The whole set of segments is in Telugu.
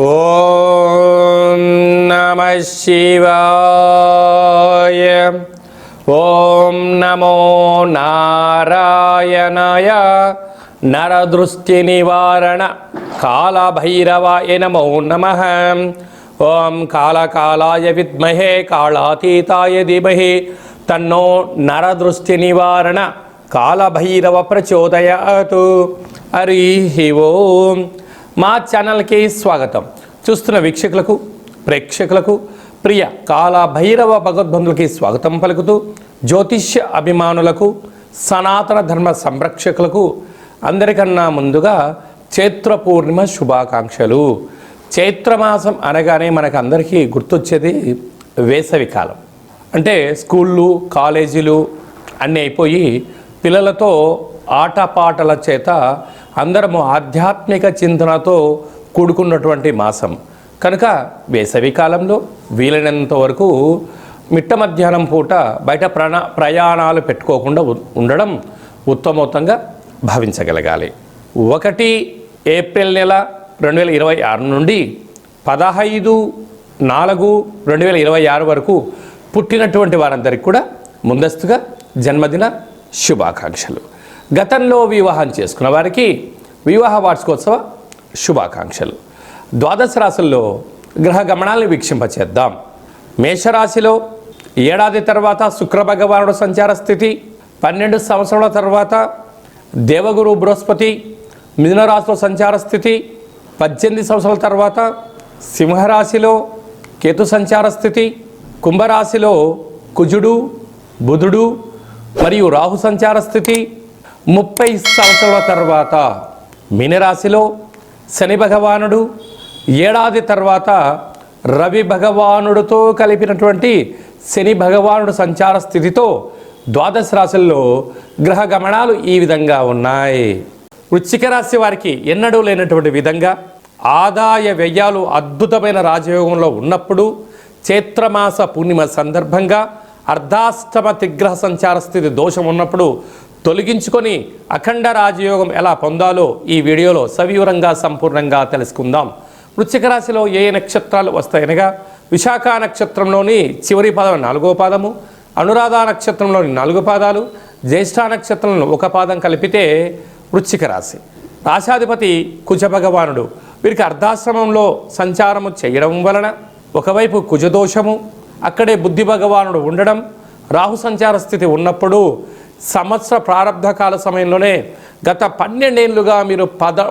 ఓం నమః శివాయ. ఓం నమో నారాయణాయ. నరదృష్టి నివారణ కాళభైరవాయ నమో నమః. ఓం కాళకాళాయ విద్మహే కాళాతీతాయ ధీమహి తన్నో నరదృష్టి నివారణ కాళభైరవ ప్రచోదయాతు. హరి ఓం. మా ఛానల్కి స్వాగతం. చూస్తున్న వీక్షకులకు, ప్రేక్షకులకు, ప్రియ కాళభైరవ భగవద్బంధులకి స్వాగతం పలుకుతూ, జ్యోతిష్య అభిమానులకు, సనాతన ధర్మ సంరక్షకులకు అందరికన్నా ముందుగా చైత్ర పూర్ణిమ శుభాకాంక్షలు. చైత్రమాసం అనగానే మనకు అందరికీ గుర్తొచ్చేది వేసవి కాలం. అంటే స్కూళ్ళు, కాలేజీలు అన్నీ అయిపోయి పిల్లలతో ఆటపాటల చేత అందరము ఆధ్యాత్మిక చింతనతో కూడుకున్నటువంటి మాసం కనుక వేసవి కాలంలో వీలైనంత వరకు మిట్ట మధ్యాహ్నం పూట బయట ప్రయాణాలు పెట్టుకోకుండా ఉండడం ఉత్తమోత్తంగా భావించగలగాలి. 1 ఏప్రిల్ నెల 2026 నుండి 15/4/2026 వరకు పుట్టినటువంటి వారందరికీ కూడా ముందస్తుగా జన్మదిన శుభాకాంక్షలు. గతంలో వివాహం చేసుకున్న వారికి వివాహ వార్షికోత్సవ శుభాకాంక్షలు. ద్వాదశ రాశుల్లో గ్రహ గమనాలను వీక్షింపచేద్దాం. మేషరాశిలో ఏడాది తర్వాత శుక్రభగవానుడు సంచార స్థితి, 12 సంవత్సరాల తర్వాత దేవగురు బృహస్పతి మిథునరాశిలో సంచార స్థితి, 18 సంవత్సరాల తర్వాత సింహరాశిలో కేతు సంచార స్థితి, కుంభరాశిలో కుజుడు, బుధుడు మరియు రాహు సంచార స్థితి, 30 సంవత్సరాల తర్వాత మీనరాశిలో శని భగవానుడు, ఏడాది తర్వాత రవి భగవానుడితో కలిపినటువంటి శని భగవానుడు సంచార స్థితితో ద్వాదశ రాశుల్లో గ్రహ గమనాలు ఈ విధంగా ఉన్నాయి. వృశ్చిక రాశి వారికి ఎన్నడూ లేనటువంటి విధంగా ఆదాయ వ్యయాలు అద్భుతమైన రాజయోగంలో ఉన్నప్పుడు చైత్రమాస పూర్ణిమ సందర్భంగా అర్ధాష్టమ తిగ్రహ సంచార స్థితి దోషం ఉన్నప్పుడు తొలగించుకొని అఖండ రాజయోగం ఎలా పొందాలో ఈ వీడియోలో సవివరంగా సంపూర్ణంగా తెలుసుకుందాం. వృశ్చిక రాశిలో ఏ నక్షత్రాలు వస్తాయనగా విశాఖ నక్షత్రంలోని చివరి పాదం 4వ పాదము, అనురాధ నక్షత్రంలోని 4 పాదాలు, జ్యేష్ఠ నక్షత్రంలో 1 పాదం కలిపితే వృశ్చిక రాశి. రాశాధిపతి కుజ భగవానుడు వీరికి అర్ధాశ్రమంలో సంచారము చేయడం వలన ఒకవైపు కుజదోషము, అక్కడే బుద్ధి భగవానుడు ఉండడం, రాహు సంచార స్థితి ఉన్నప్పుడు సంవత్సర ప్రారంభ కాల సమయంలోనే గత 12 ఏళ్ళుగా మీరు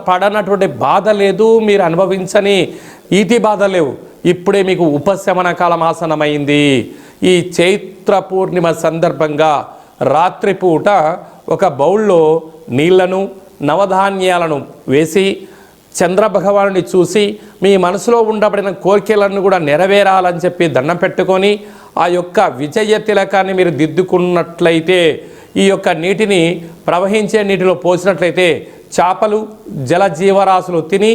పడనటువంటి బాధ లేదు, మీరు అనుభవించని ఈతి బాధ లేవు, ఇప్పుడే మీకు ఉపశమన కాలం ఆసనమైంది. ఈ చైత్ర పూర్ణిమ సందర్భంగా రాత్రిపూట ఒక బౌల్లో నీళ్లను, నవధాన్యాలను వేసి చంద్రభగవానుని చూసి మీ మనసులో ఉండబడిన కోరికలను కూడా నెరవేరాలని చెప్పి దండం పెట్టుకొని ఆ యొక్క విజయ తిలకాన్ని మీరు దిద్దుకున్నట్లయితే, ఈ యొక్క నీటిని ప్రవహించే నీటిలో పోసినట్లయితే చేపలు, జల జీవరాశులు తిని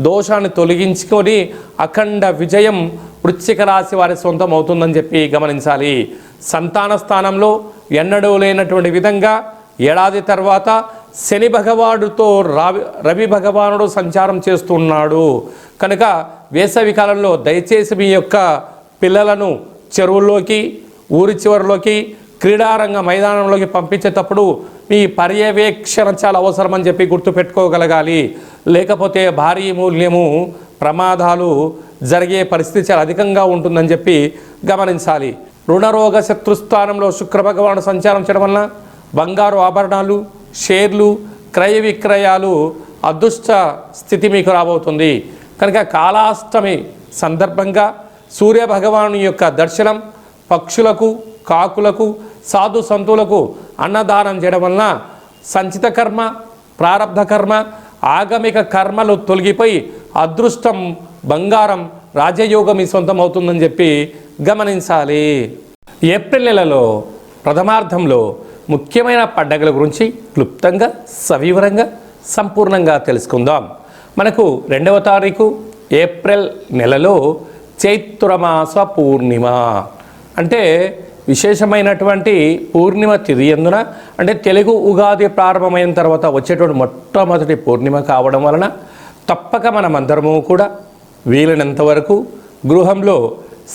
దోషాన్ని తొలగించుకొని అఖండ విజయం వృశ్చిక రాశి వారి సొంతం అవుతుందని చెప్పి గమనించాలి. సంతాన స్థానంలో ఎన్నడూ లేనటువంటి విధంగా ఏడాది తర్వాత శని భగవానుడితో రవి భగవానుడు సంచారం చేస్తున్నాడు కనుక వేసవి కాలంలో దయచేసి మీ యొక్క పిల్లలను చెరువుల్లోకి, ఊరి చివరిలోకి, క్రీడారంగ మైదానంలోకి పంపించేటప్పుడు మీ పర్యవేక్షణ చాలా అవసరమని చెప్పి గుర్తుపెట్టుకోగలగాలి. లేకపోతే భారీ మూల్యము, ప్రమాదాలు జరిగే పరిస్థితి చాలా అధికంగా ఉంటుందని చెప్పి గమనించాలి. రుణరోగ శత్రుస్థానంలో శుక్రభగవానుడు సంచారం చేయడం వలన బంగారు ఆభరణాలు, షేర్లు, క్రయ విక్రయాలు అదృష్ట స్థితి మీకు రాబోతుంది కనుక కాళాష్టమి సందర్భంగా సూర్య భగవాను యొక్క దర్శనం, పక్షులకు, కాకులకు, సాధు సంతులకు అన్నదానం చేయడం వలన సంచిత కర్మ, ప్రారబ్ధ కర్మ, ఆగమిక కర్మలు తొలగిపోయి అదృష్టం, బంగారం, రాజయోగం మీ సొంతం అవుతుందని చెప్పి గమనించాలి. ఏప్రిల్ నెలలో ప్రథమార్థంలో ముఖ్యమైన పండగల గురించి క్లుప్తంగా, సవివరంగా, సంపూర్ణంగా తెలుసుకుందాం. మనకు 2వ తారీఖు ఏప్రిల్ నెలలో చైత్రమాస పూర్ణిమ అంటే విశేషమైనటువంటి పూర్ణిమ తిథి ఎందున అంటే తెలుగు ఉగాది ప్రారంభమైన తర్వాత వచ్చేటువంటి మొట్టమొదటి పూర్ణిమ కావడం వలన తప్పక మనమందరము కూడా వీలైనంత వరకు గృహంలో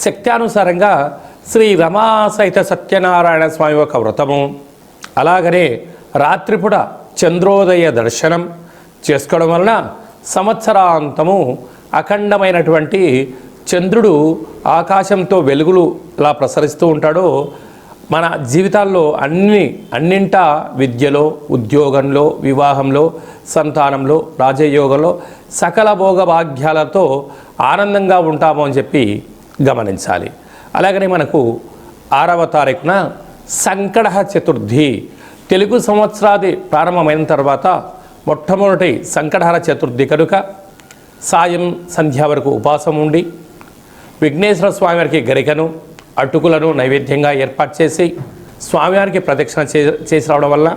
శక్త్యానుసారంగా శ్రీ రమా సహిత సత్యనారాయణ స్వామి యొక్క వ్రతము, అలాగనే రాత్రిపూట చంద్రోదయ దర్శనం చేసుకోవడం వలన సంవత్సరాంతము అఖండమైనటువంటి చంద్రుడు ఆకాశంతో వెలుగులు ఎలా ప్రసరిస్తూ ఉంటాడో మన జీవితాల్లో అన్నింటా విద్యలో, ఉద్యోగంలో, వివాహంలో, సంతానంలో, రాజయోగంలో సకల భోగ భాగ్యాలతో ఆనందంగా ఉంటాము అని చెప్పి గమనించాలి. అలాగనే మనకు 6వ తారీఖున సంకట చతుర్థి, తెలుగు సంవత్సరాది ప్రారంభమైన తర్వాత మొట్టమొదటి సంకటహర చతుర్థి కనుక సాయం సంధ్య వరకు ఉపవాసం ఉండి విఘ్నేశ్వర స్వామివారికి గరికను, అటుకులను నైవేద్యంగా ఏర్పాటు చేసి స్వామివారికి ప్రదక్షిణ చేసి రావడం వల్ల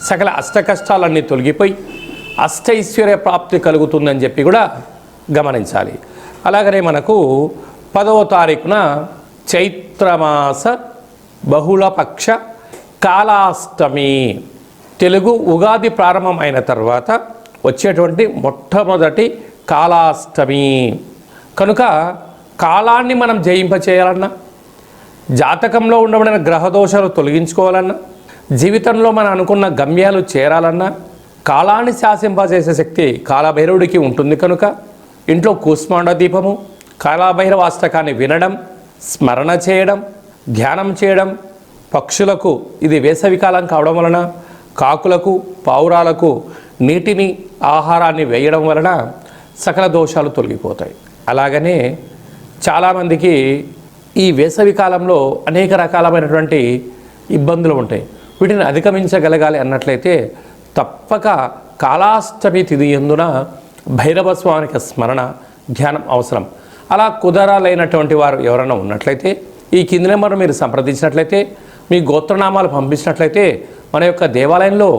సకల అష్టకష్టాలన్నీ తొలగిపోయి అష్టైశ్వర్య ప్రాప్తి కలుగుతుందని చెప్పి కూడా గమనించాలి. అలాగనే మనకు 10వ తారీఖున చైత్రమాస బహుళపక్ష కాలాష్టమి, తెలుగు ఉగాది ప్రారంభం అయిన తర్వాత వచ్చేటువంటి మొట్టమొదటి కాలాష్టమి కనుక కాలాన్ని మనం జయింపచేయాలన్నా, జాతకంలో ఉండబడిన గ్రహదోషాలు తొలగించుకోవాలన్నా, జీవితంలో మనం అనుకున్న గమ్యాలు చేరాలన్నా కాలాన్ని శాసింపజేసే శక్తి కాలభైరవుడికి ఉంటుంది కనుక ఇంట్లో కూష్మాండ దీపము, కాలభైరవ అష్టకాన్ని వినడం, స్మరణ చేయడం, ధ్యానం చేయడం, పక్షులకు ఇది వేసవికాలం కావడం వలన కాకులకు, పావురాలకు నీటిని, ఆహారాన్ని వేయడం వలన సకల దోషాలు తొలగిపోతాయి. అలాగనే చాలామందికి ఈ వేసవి కాలంలో అనేక రకాలమైనటువంటి ఇబ్బందులు ఉంటాయి. వీటిని అధిగమించగలగాలి అన్నట్లయితే తప్పక కాలాష్టమి తిథి యందున భైరవ స్వామికి స్మరణ, ధ్యానం అవసరం. అలా కుదరాలైనటువంటి వారు ఎవరైనా ఉన్నట్లయితే ఈ కింది నెంబర్ మీరు సంప్రదించినట్లయితే, మీ గోత్రనామాలు పంపించినట్లయితే మన యొక్క దేవాలయంలో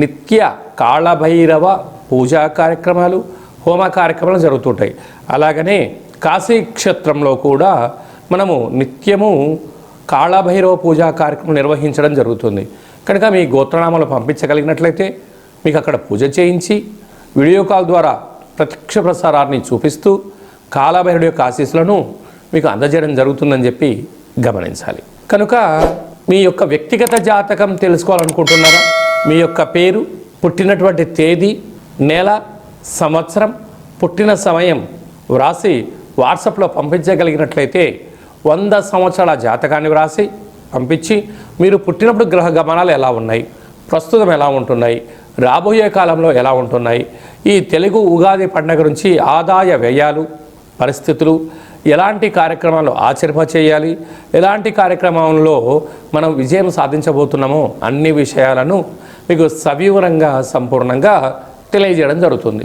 నిత్య కాళభైరవ పూజా కార్యక్రమాలు, హోమ కార్యక్రమాలు జరుగుతుంటాయి. అలాగనే కాశీ క్షేత్రంలో కూడా మనము నిత్యము కాళభైరవ పూజా కార్యక్రమం నిర్వహించడం జరుగుతుంది. కనుక మీ గోత్రనామాలు పంపించగలిగినట్లయితే మీకు అక్కడ పూజ చేయించి వీడియో కాల్ ద్వారా ప్రత్యక్ష ప్రసారాన్ని చూపిస్తూ కాళభైరవుడి యొక్క ఆశీస్సులను మీకు అందజేయడం జరుగుతుందని చెప్పి గమనించాలి. కనుక మీ యొక్క వ్యక్తిగత జాతకం తెలుసుకోవాలనుకుంటున్నారా? మీ యొక్క పేరు, పుట్టినటువంటి తేదీ, నెల, సంవత్సరం, పుట్టిన సమయం వ్రాసి వాట్సాప్లో పంపించగలిగినట్లయితే 100 సంవత్సరాల జాతకాన్ని వ్రాసి పంపించి మీరు పుట్టినప్పుడు గ్రహ గమనాలు ఎలా ఉన్నాయి, ప్రస్తుతం ఎలా ఉంటున్నాయి, రాబోయే కాలంలో ఎలా ఉంటున్నాయి, ఈ తెలుగు ఉగాది పండుగ నుంచి ఆదాయ వ్యయాలు, పరిస్థితులు, ఎలాంటి కార్యక్రమాలు ఆచరింపచేయాలి, ఎలాంటి కార్యక్రమంలో మనం విజయం సాధించబోతున్నామో అన్ని విషయాలను మీకు సవివరంగా సంపూర్ణంగా తెలియజేయడం జరుగుతుంది.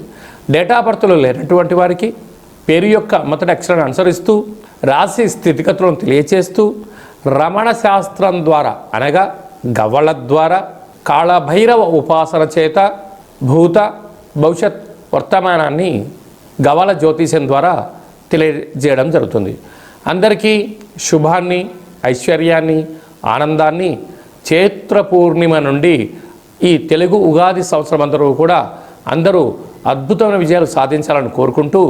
డేటా బర్త్లు లేనటువంటి వారికి పేరు యొక్క మొదటి అక్షరాన్ని అనుసరిస్తూ రాశి స్థితిగతులను తెలియచేస్తూ రమణ శాస్త్రం ద్వారా అనగా గవ్వల ద్వారా కాళభైరవ ఉపాసన చేత భూత భవిష్యత్ వర్తమానాన్ని గవ్వల జ్యోతిష్యం ద్వారా తెలియజేయడం జరుగుతుంది. అందరికీ శుభాన్ని, ఐశ్వర్యాన్ని, ఆనందాన్ని చైత్ర పూర్ణిమ నుండి ఈ తెలుగు ఉగాది సంవత్సరం అందరూ అద్భుతమైన విజయాలు సాధించాలని కోరుకుంటూ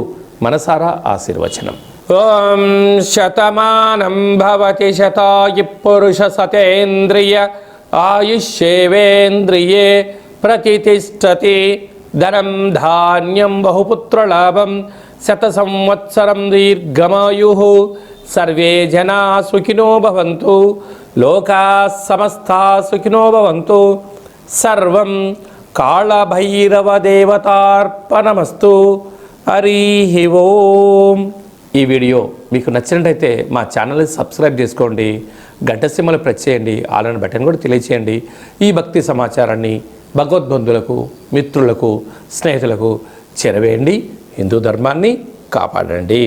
మనసారా ఆశీర్వచనం. ఓం శతమానం భవతి శతాయు పురుష సతేంద్రియ ఆయుష్యేవేంద్రియే ప్రతిష్టతి. ధనం ధాన్యం బహుపుత్రలాభం శత సంవత్సరం దీర్ఘమాయు. సర్వే జనా సుఖినో భవంతు. లోకా సమస్తా సుఖినో భవంతు. సర్వం కాళభైరవ దేవతార్పణమస్తు. హరి ఓం. ఈ వీడియో మీకు నచ్చినట్టయితే మా ఛానల్ని సబ్స్క్రైబ్ చేసుకోండి, గంట సింబల్ ప్రెస్ చేయండి, ఆల్ బటన్ కూడా తెలియచేయండి. ఈ భక్తి సమాచారాన్ని భగవద్బంధులకు, మిత్రులకు, స్నేహితులకు చేరవేయండి. హిందూ ధర్మాన్ని కాపాడండి.